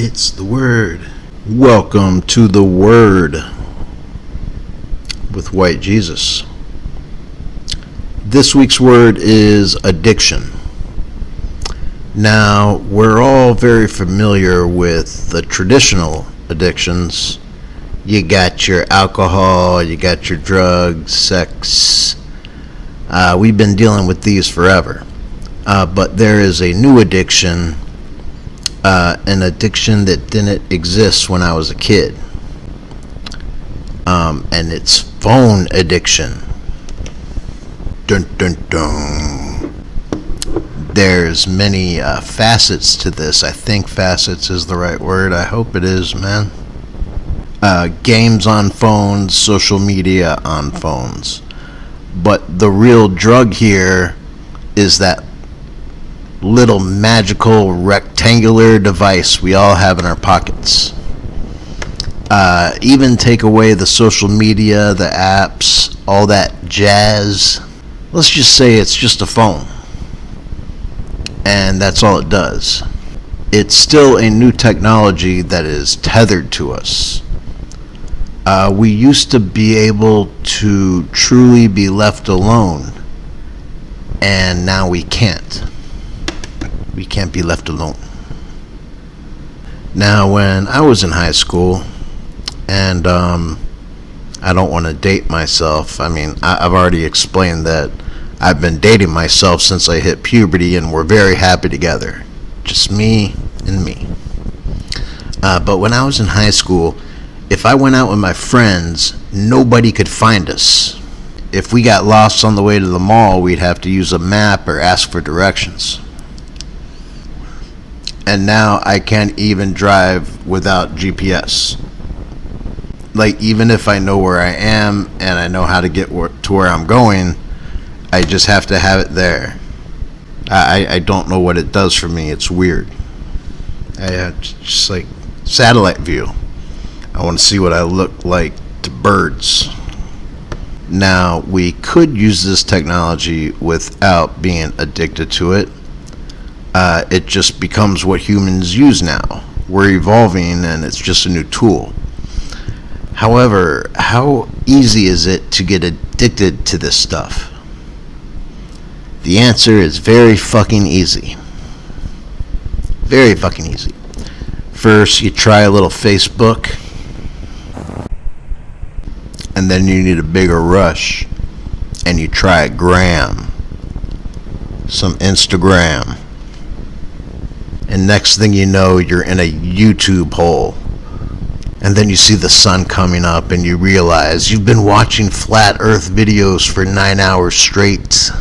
It's the Word. Welcome to the Word with White Jesus. This week's word is addiction. Now, we're all very familiar with the traditional addictions. You got your alcohol, you got your drugs, sex. We've been dealing with these forever. But there is a new addiction, an addiction that didn't exist when I was a kid. And it's phone addiction. Dun dun dun. There's many facets to this. I think facets is the right word. I hope it is, man. Games on phones, social media on phones. But the real drug here is that little magical rectangular device we all have in our pockets. Even take away the social media, the apps, all that jazz. Let's just say it's just a phone. And that's all it does. It's still a new technology that is tethered to us. We used to be able to truly be left alone, and now we can't. We can't be left alone. Now, when I was in high school, and I don't want to date myself. I mean, I've already explained that I've been dating myself since I hit puberty, and we're very happy together. Just me and me. But when I was in high school, if I went out with my friends, nobody could find us. If we got lost on the way to the mall, we'd have to use a map or ask for directions. And now I can't even drive without GPS. Like, even if I know where I am and I know how to get to where I'm going, I just have to have it there. I don't know what it does for me. It's weird. I have just like satellite view. I want to see what I look like to birds. Now, we could use this technology without being addicted to it. It just becomes what humans use now. We're evolving, and it's just a new tool. However, how easy is it to get addicted to this stuff? The answer is very fucking easy. Very fucking easy. First, you try a little Facebook, and then you need a bigger rush, and you try Gram, some Instagram, and next thing you know, you're in a YouTube hole. And then you see the sun coming up and you realize you've been watching flat earth videos for 9 hours straight.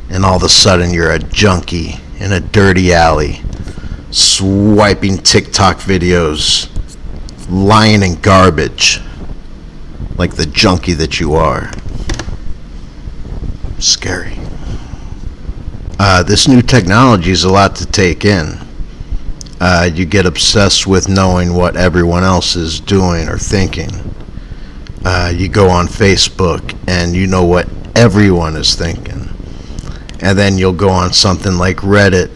And all of a sudden you're a junkie in a dirty alley, swiping TikTok videos, lying in garbage, like the junkie that you are. Scary. This new technology is a lot to take in. You get obsessed with knowing what everyone else is doing or thinking. You go on Facebook and you know what everyone is thinking. And then you'll go on something like Reddit,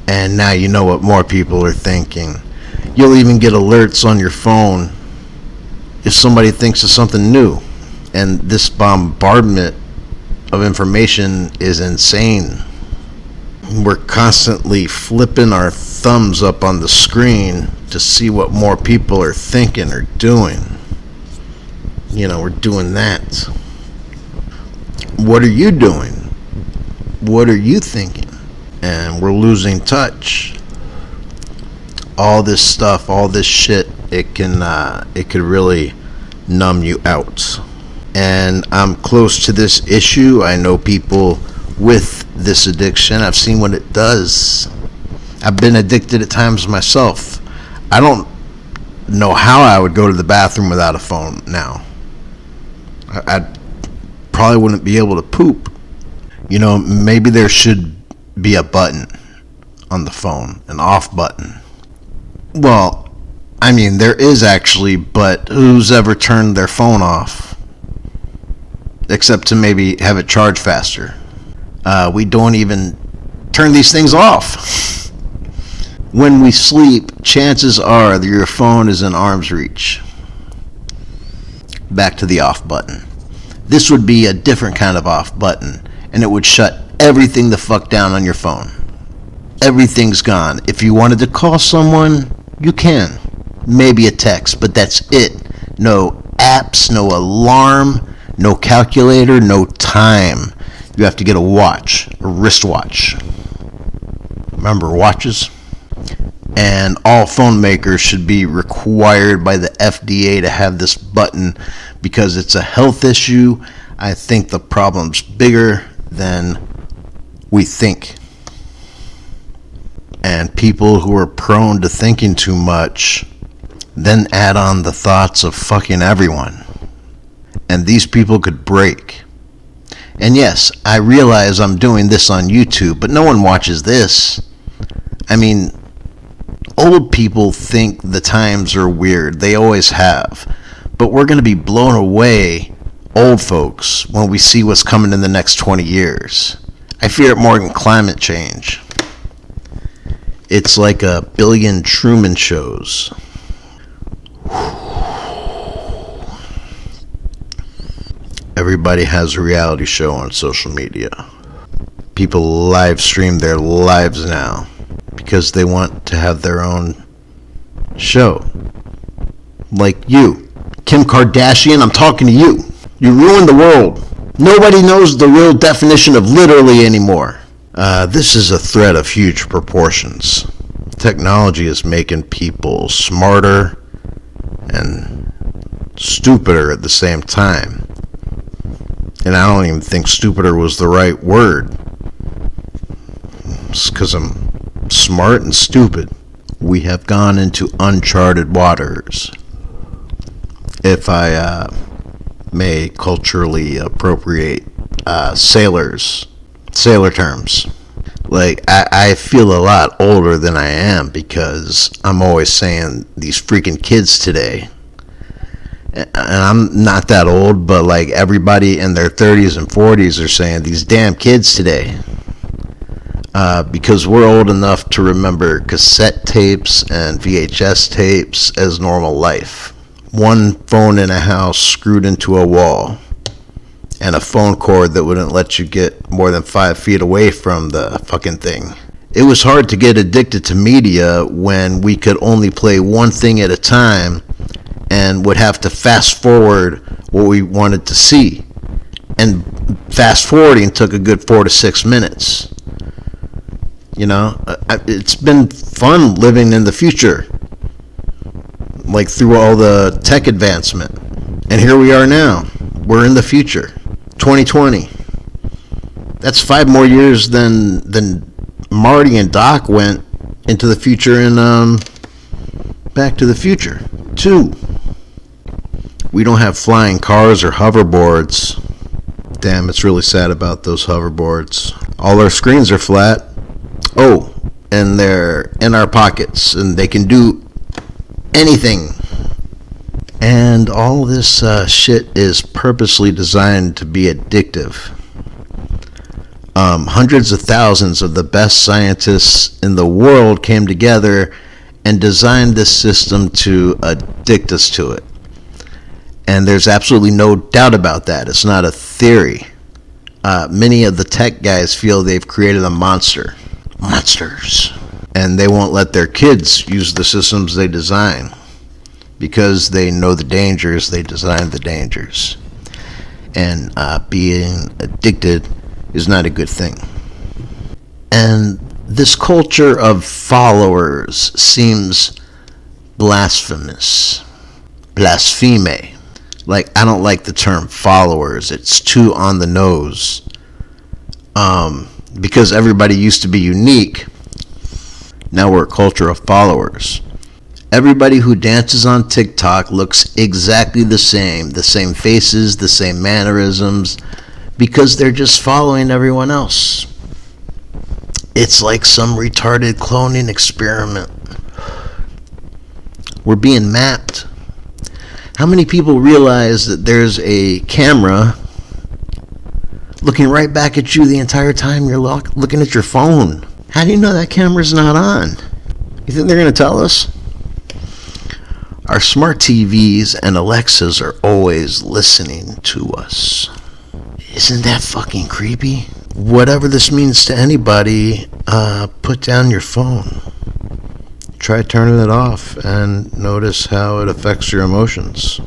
and now you know what more people are thinking. You'll even get alerts on your phone if somebody thinks of something new. And this bombardment of information is insane. We're constantly flipping our thumbs up on the screen to see what more people are thinking or doing. You know, we're doing that. What are you doing? What are you thinking? And we're losing touch. All this stuff, all this shit, it could really numb you out. And I'm close to this issue. I know people with this addiction. I've seen what it does. I've been addicted at times myself. I don't know how I would go to the bathroom without a phone now. I probably wouldn't be able to poop. You know, maybe there should be a button on the phone, an off button. Well, I mean, there is actually, but who's ever turned their phone off? Except to maybe have it charge faster. We don't even turn these things off. When we sleep, chances are that your phone is in arm's reach. Back to the off button. This would be a different kind of off button, and it would shut everything the fuck down on your phone. Everything's gone. If you wanted to call someone, you can. Maybe a text, but that's it. No apps, no alarm, no calculator, no time. You have to get a watch, a wristwatch. Remember watches? And all phone makers should be required by the FDA to have this button because it's a health issue. I think the problem's bigger than we think. And people who are prone to thinking too much then add on the thoughts of fucking everyone. And these people could break. And yes, I realize I'm doing this on YouTube, but no one watches this. I mean, old people think the times are weird. They always have. But we're going to be blown away, old folks, when we see what's coming in the next 20 years. I fear it more than climate change. It's like a billion Truman shows. Everybody has a reality show on social media. People live stream their lives now because they want to have their own show. Like you, Kim Kardashian, I'm talking to you. You ruined the world. Nobody knows the real definition of literally anymore. This is a threat of huge proportions. Technology is making people smarter and stupider at the same time. And I don't even think stupider was the right word. It's because I'm smart and stupid. We have gone into uncharted waters. If I may culturally appropriate sailor terms. Like, I feel a lot older than I am because I'm always saying these freaking kids today. And I'm not that old, but like everybody in their 30s and 40s are saying these damn kids today. Because we're old enough to remember cassette tapes and VHS tapes as normal life. One phone in a house screwed into a wall. And a phone cord that wouldn't let you get more than 5 feet away from the fucking thing. It was hard to get addicted to media when we could only play one thing at a time and would have to fast forward what we wanted to see. And fast forwarding took a good 4 to 6 minutes. You know, it's been fun living in the future. Like through all the tech advancement. And here we are now. We're in the future. 2020. That's 5 more years than Marty and Doc went into the future in Back to the Future 2. We don't have flying cars or hoverboards. Damn, it's really sad about those hoverboards. All our screens are flat. Oh, and they're in our pockets, and they can do anything. And all this shit is purposely designed to be addictive. Hundreds of thousands of the best scientists in the world came together and designed this system to addict us to it. And there's absolutely no doubt about that. It's not a theory. Many of the tech guys feel they've created a monster. Monsters. And they won't let their kids use the systems they design. Because they know the dangers, they design the dangers. And being addicted is not a good thing. And this culture of followers seems blasphemous. Blaspheme. Like, I don't like the term followers. It's too on the nose. Because everybody used to be unique. Now we're a culture of followers. Everybody who dances on TikTok looks exactly the same faces, the same mannerisms, because they're just following everyone else. It's like some retarded cloning experiment. We're being mapped. How many people realize that there's a camera looking right back at you the entire time you're looking at your phone? How do you know that camera's not on? You think they're going to tell us? Our smart TVs and Alexas are always listening to us. Isn't that fucking creepy? Whatever this means to anybody, put down your phone. Try turning it off and notice how it affects your emotions.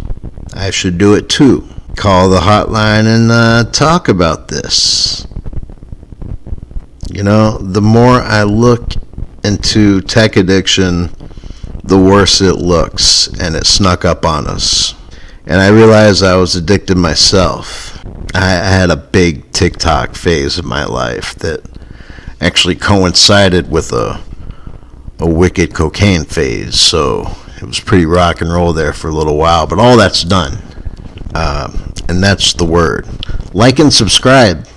I should do it too. Call the hotline and talk about this. You know, the more I look into tech addiction, the worse it looks, and it snuck up on us. And I realized I was addicted myself. I had a big TikTok phase of my life that actually coincided with a wicked cocaine phase, so it was pretty rock and roll there for a little while, but all that's done. And that's the word. Like and subscribe.